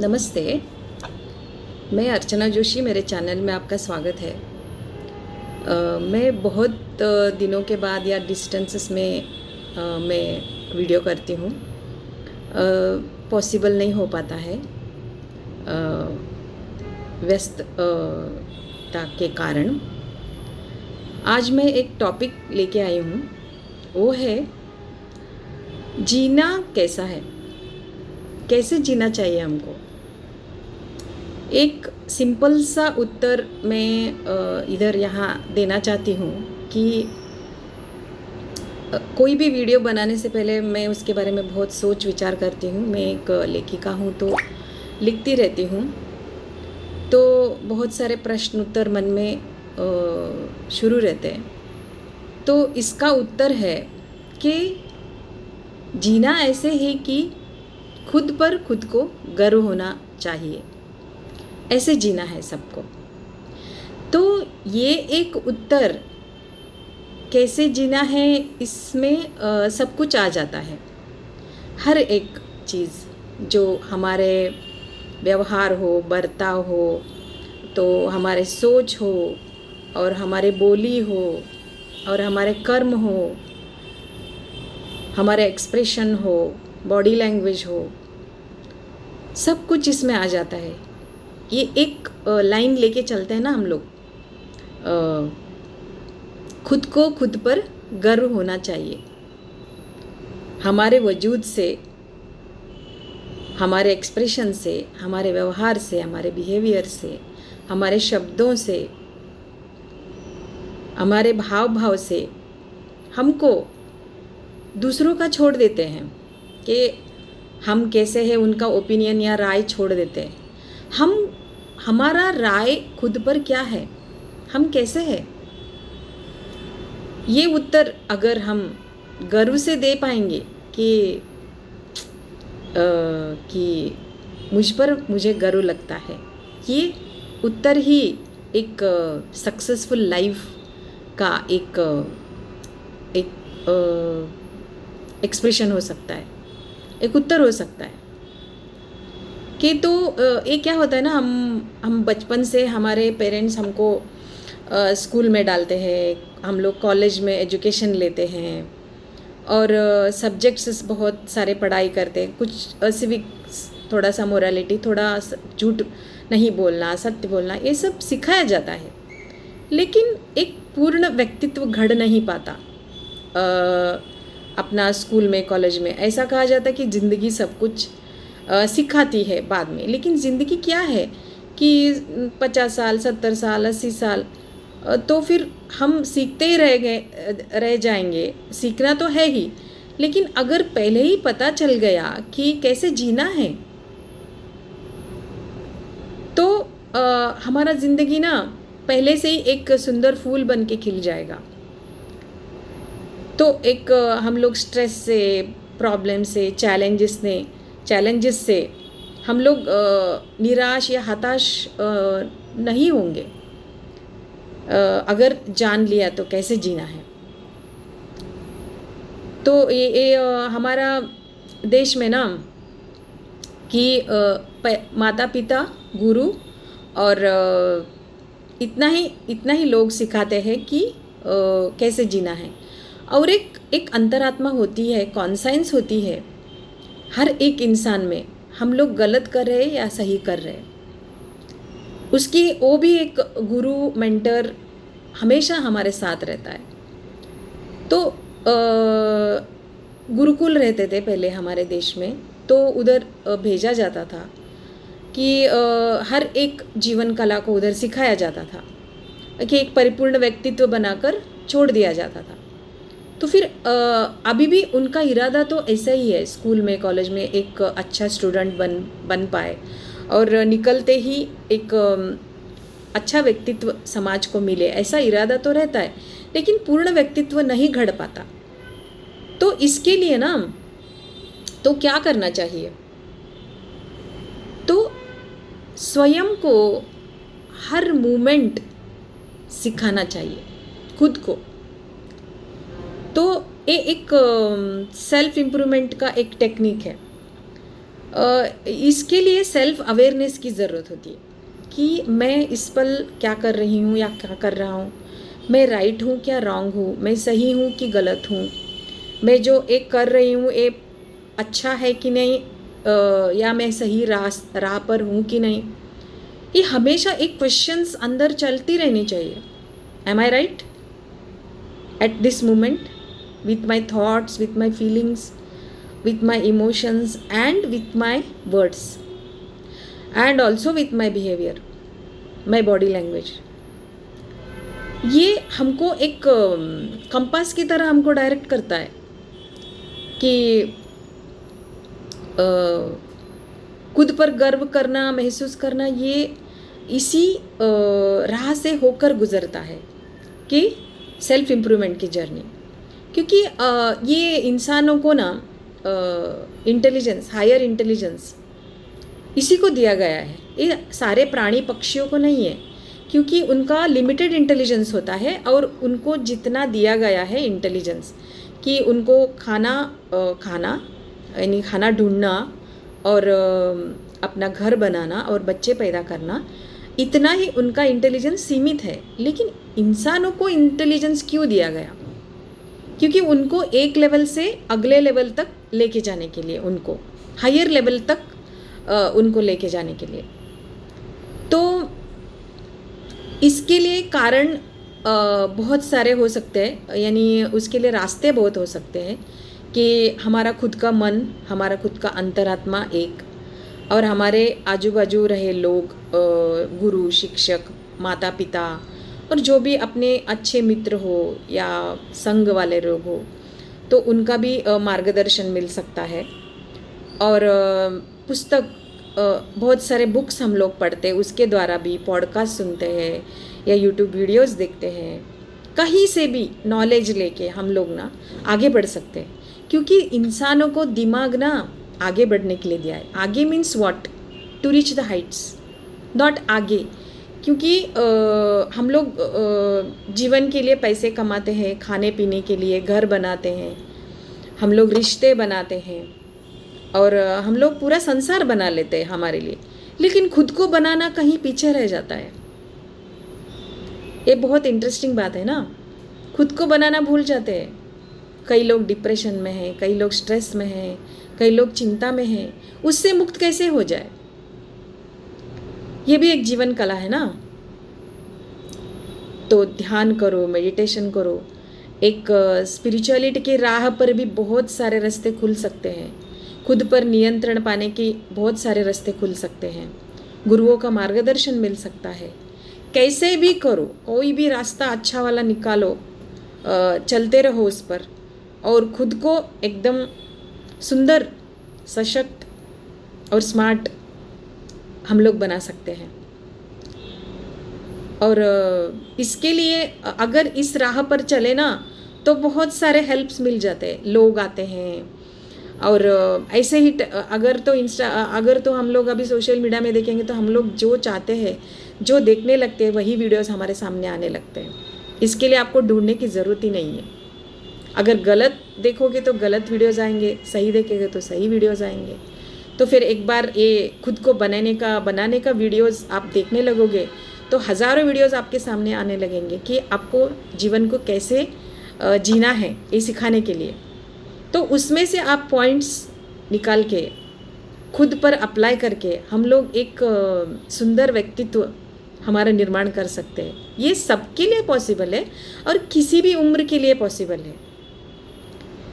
नमस्ते। मैं अर्चना जोशी, मेरे चैनल में आपका स्वागत है। मैं बहुत दिनों के बाद या डिस्टेंसेस में मैं वीडियो करती हूँ। पॉसिबल नहीं हो पाता है व्यस्तता के कारण। आज मैं एक टॉपिक लेके आई हूँ, वो है जीना कैसा है, कैसे जीना चाहिए हमको। एक सिंपल सा उत्तर मैं इधर यहाँ देना चाहती हूँ कि कोई भी वीडियो बनाने से पहले मैं उसके बारे में बहुत सोच विचार करती हूँ। मैं एक लेखिका हूँ तो लिखती रहती हूँ, तो बहुत सारे प्रश्न उत्तर मन में शुरू रहते हैं। तो इसका उत्तर है कि जीना ऐसे है कि खुद पर खुद को गर्व होना चाहिए, ऐसे जीना है सबको। तो ये एक उत्तर कैसे जीना है, इसमें सब कुछ आ जाता है। हर एक चीज़ जो हमारे व्यवहार हो, बर्ताव हो, तो हमारे सोच हो और हमारे बोली हो और हमारे कर्म हो, हमारे एक्सप्रेशन हो, बॉडी लैंग्वेज हो, सब कुछ इसमें आ जाता है। ये एक लाइन लेके चलते हैं ना हम लोग, खुद को खुद पर गर्व होना चाहिए। हमारे वजूद से, हमारे एक्सप्रेशन से, हमारे व्यवहार से, हमारे बिहेवियर से, हमारे शब्दों से, हमारे भाव से हमको दूसरों का छोड़ देते हैं कि हम कैसे हैं, उनका ओपिनियन या राय छोड़ देते हैं। हमारा राय खुद पर क्या है, हम कैसे हैं, ये उत्तर अगर हम गर्व से दे पाएंगे कि मुझे गर्व लगता है, ये उत्तर ही एक सक्सेसफुल लाइफ का एक एक्सप्रेशन हो सकता है, एक उत्तर हो सकता है। कि तो ये क्या होता है ना, हम बचपन से हमारे पेरेंट्स हमको स्कूल में डालते हैं, हम लोग कॉलेज में एजुकेशन लेते हैं और सब्जेक्ट्स बहुत सारे पढ़ाई करते हैं। कुछ सिविक्स, थोड़ा सा मोरालिटी, थोड़ा झूठ नहीं बोलना, सत्य बोलना, ये सब सिखाया जाता है। लेकिन एक पूर्ण व्यक्तित्व घड़ नहीं पाता अपना स्कूल में, कॉलेज में। ऐसा कहा जाता है कि ज़िंदगी सब कुछ सिखाती है बाद में, लेकिन ज़िंदगी क्या है कि 50 साल, 70 साल, 80 साल तो फिर हम सीखते ही रह जाएंगे। सीखना तो है ही, लेकिन अगर पहले ही पता चल गया कि कैसे जीना है, तो हमारा ज़िंदगी ना पहले से ही एक सुंदर फूल बन के खिल जाएगा। तो एक हम लोग स्ट्रेस से, प्रॉब्लम से, चैलेंजेस से हम लोग निराश या हताश नहीं होंगे अगर जान लिया तो कैसे जीना है। तो ये हमारा देश में ना कि माता पिता, गुरु और इतना ही लोग सिखाते हैं कि कैसे जीना है। और एक अंतरात्मा होती है, कॉन्साइंस होती है हर एक इंसान में। हम लोग गलत कर रहे हैं या सही कर रहे हैं, उसकी वो भी एक गुरु, मेंटर हमेशा हमारे साथ रहता है। तो गुरुकुल रहते थे पहले हमारे देश में, तो उधर भेजा जाता था कि हर एक जीवन कला को उधर सिखाया जाता था कि एक परिपूर्ण व्यक्तित्व बनाकर छोड़ दिया जाता था। तो फिर अभी भी उनका इरादा तो ऐसा ही है, स्कूल में, कॉलेज में एक अच्छा स्टूडेंट बन पाए और निकलते ही एक अच्छा व्यक्तित्व समाज को मिले, ऐसा इरादा तो रहता है, लेकिन पूर्ण व्यक्तित्व नहीं घड़ पाता। तो इसके लिए ना तो क्या करना चाहिए, तो स्वयं को हर मोमेंट सिखाना चाहिए खुद को। तो ये एक सेल्फ इम्प्रूवमेंट का एक टेक्निक है। इसके लिए सेल्फ अवेयरनेस की ज़रूरत होती है कि मैं इस पल क्या कर रही हूँ या क्या कर रहा हूँ, मैं राइट हूँ क्या रॉन्ग हूँ, मैं सही हूँ कि गलत हूँ, मैं जो एक कर रही हूँ ये अच्छा है कि नहीं, या मैं सही राह पर हूँ कि नहीं। ये हमेशा एक क्वेश्चंस अंदर चलती रहनी चाहिए। Am I right at this moment with my thoughts, with my feelings, with my emotions and with my words and also with my behavior, my body language। ये हमको एक कंपास की तरह हमको डायरेक्ट करता है कि खुद पर गर्व करना, महसूस करना, ये इसी राह से होकर गुजरता है कि सेल्फ इम्प्रूवमेंट की जर्नी। क्योंकि ये इंसानों को ना इंटेलिजेंस, हायर इंटेलिजेंस इसी को दिया गया है, ये सारे प्राणी पक्षियों को नहीं है, क्योंकि उनका लिमिटेड इंटेलिजेंस होता है और उनको जितना दिया गया है इंटेलिजेंस कि उनको खाना यानी खाना ढूंढना और अपना घर बनाना और बच्चे पैदा करना, इतना ही उनका इंटेलिजेंस सीमित है। लेकिन इंसानों को इंटेलिजेंस क्यों दिया गया? क्योंकि उनको एक लेवल से अगले लेवल तक लेके जाने के लिए, उनको हायर लेवल तक उनको लेके जाने के लिए। तो इसके लिए कारण बहुत सारे हो सकते हैं, यानी उसके लिए रास्ते बहुत हो सकते हैं कि हमारा खुद का मन, हमारा खुद का अंतरात्मा एक, और हमारे आजू बाजू रहे लोग, गुरु, शिक्षक, माता पिता और जो भी अपने अच्छे मित्र हो या संग वाले लोग हो, तो उनका भी मार्गदर्शन मिल सकता है। और पुस्तक, बहुत सारे बुक्स हम लोग पढ़ते हैं, उसके द्वारा भी पॉडकास्ट सुनते हैं या यूट्यूब वीडियोस देखते हैं, कहीं से भी नॉलेज लेके हम लोग ना आगे बढ़ सकते हैं। क्योंकि इंसानों को दिमाग ना आगे बढ़ने के लिए दिया है। आगे means what? To reach the heights, not आगे। क्योंकि हम लोग जीवन के लिए पैसे कमाते हैं, खाने पीने के लिए घर बनाते हैं, हम लोग रिश्ते बनाते हैं और हम लोग पूरा संसार बना लेते हैं हमारे लिए, लेकिन खुद को बनाना कहीं पीछे रह जाता है। ये बहुत इंटरेस्टिंग बात है ना, खुद को बनाना भूल जाते हैं। कई लोग डिप्रेशन में हैं, कई लोग स्ट्रेस में हैं, कई लोग चिंता में हैं। उससे मुक्त कैसे हो जाए? ये भी एक जीवन कला है ना। तो ध्यान करो, मेडिटेशन करो, एक स्पिरिचुअलिटी की राह पर भी बहुत सारे रास्ते खुल सकते हैं। खुद पर नियंत्रण पाने के बहुत सारे रास्ते खुल सकते हैं। गुरुओं का मार्गदर्शन मिल सकता है। कैसे भी करो, कोई भी रास्ता अच्छा वाला निकालो, चलते रहो उस पर और खुद को एकदम सुंदर, सशक्त और स्मार्ट हम लोग बना सकते हैं। और इसके लिए अगर इस राह पर चले ना तो बहुत सारे हेल्प्स मिल जाते हैं, लोग आते हैं। और ऐसे ही अगर तो हम लोग अभी सोशल मीडिया में देखेंगे तो हम लोग जो चाहते हैं, जो देखने लगते हैं, वही वीडियोस हमारे सामने आने लगते हैं। इसके लिए आपको ढूंढने की ज़रूरत ही नहीं है। अगर गलत देखोगे तो गलत वीडियोस आएंगे, सही देखेंगे तो सही वीडियोस आएंगे। तो फिर एक बार ये खुद को बनाने का वीडियोस आप देखने लगोगे तो हज़ारों वीडियोस आपके सामने आने लगेंगे कि आपको जीवन को कैसे जीना है, ये सिखाने के लिए। तो उसमें से आप पॉइंट्स निकाल के खुद पर अप्लाई करके हम लोग एक सुंदर व्यक्तित्व हमारा निर्माण कर सकते हैं। ये सबके लिए पॉसिबल है और किसी भी उम्र के लिए पॉसिबल है।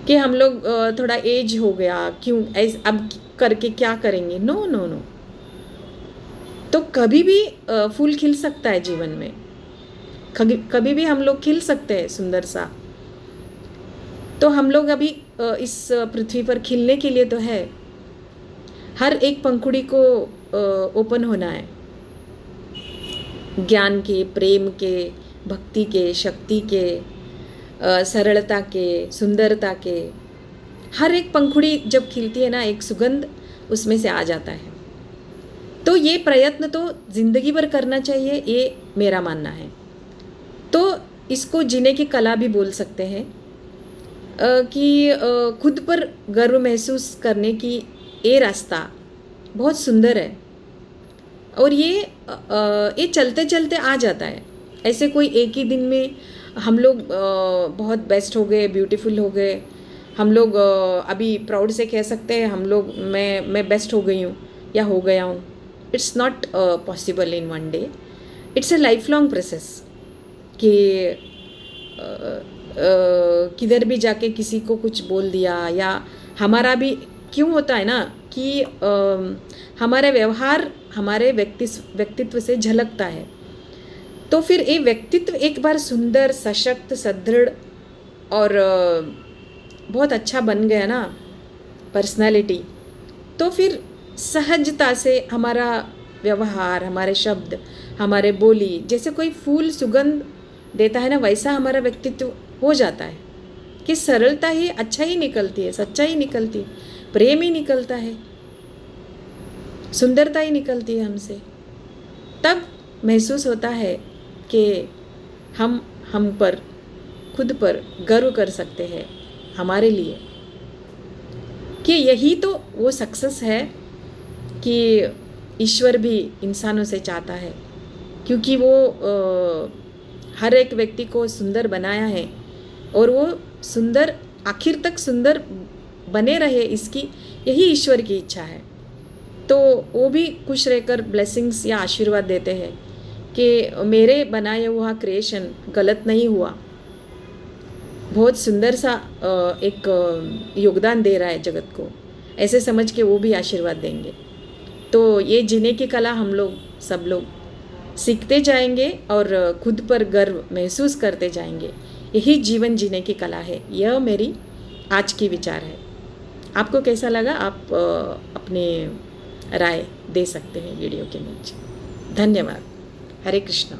कि हम लोग थोड़ा एज हो गया, क्यों अब करके क्या करेंगे? No no no. तो कभी भी फूल खिल सकता है जीवन में, कभी भी हम लोग खिल सकते हैं सुंदर सा। तो हम लोग अभी इस पृथ्वी पर खिलने के लिए तो है, हर एक पंखुड़ी को ओपन होना है। ज्ञान के, प्रेम के, भक्ति के, शक्ति के, सरलता के, सुंदरता के, हर एक पंखुड़ी जब खिलती है ना, एक सुगंध उसमें से आ जाता है। तो ये प्रयत्न तो जिंदगी भर करना चाहिए, ये मेरा मानना है। तो इसको जीने की कला भी बोल सकते हैं कि खुद पर गर्व महसूस करने की ये रास्ता बहुत सुंदर है। और ये चलते चलते आ जाता है। ऐसे कोई एक ही दिन में हम लोग बहुत बेस्ट हो गए, ब्यूटीफुल हो गए, हम लोग अभी प्राउड से कह सकते हैं हम लोग मैं बेस्ट हो गई हूँ या हो गया हूँ। It's not possible in one day. It's a life long process कि किधर भी जाके किसी को कुछ बोल दिया, या हमारा भी क्यों होता है ना कि हमारा व्यवहार हमारे व्यक्तित्व से झलकता है। तो फिर ये व्यक्तित्व एक बार सुंदर, सशक्त, सुदृढ़ और बहुत अच्छा बन गया ना पर्सनालिटी, तो फिर सहजता से हमारा व्यवहार, हमारे शब्द, हमारे बोली, जैसे कोई फूल सुगंध देता है ना, वैसा हमारा व्यक्तित्व हो जाता है कि सरलता ही अच्छा ही निकलती है, सच्चाई ही निकलती है, प्रेम ही निकलता है, सुंदरता ही निकलती है हमसे। तब महसूस होता है कि हम पर, खुद पर गर्व कर सकते हैं हमारे लिए, कि यही तो वो सक्सेस है कि ईश्वर भी इंसानों से चाहता है, क्योंकि वो हर एक व्यक्ति को सुंदर बनाया है और वो सुंदर आखिर तक सुंदर बने रहे, इसकी यही ईश्वर की इच्छा है। तो वो भी खुश रहकर ब्लेसिंग्स या आशीर्वाद देते हैं कि मेरे बनाया हुआ क्रिएशन गलत नहीं हुआ, बहुत सुंदर सा एक योगदान दे रहा है जगत को, ऐसे समझ के वो भी आशीर्वाद देंगे। तो ये जीने की कला हम लोग सब लोग सीखते जाएंगे और खुद पर गर्व महसूस करते जाएंगे। यही जीवन जीने की कला है। यह मेरी आज की विचार है। आपको कैसा लगा, आप अपने राय दे सकते हैं वीडियो के नीचे। धन्यवाद। हरे कृष्णा।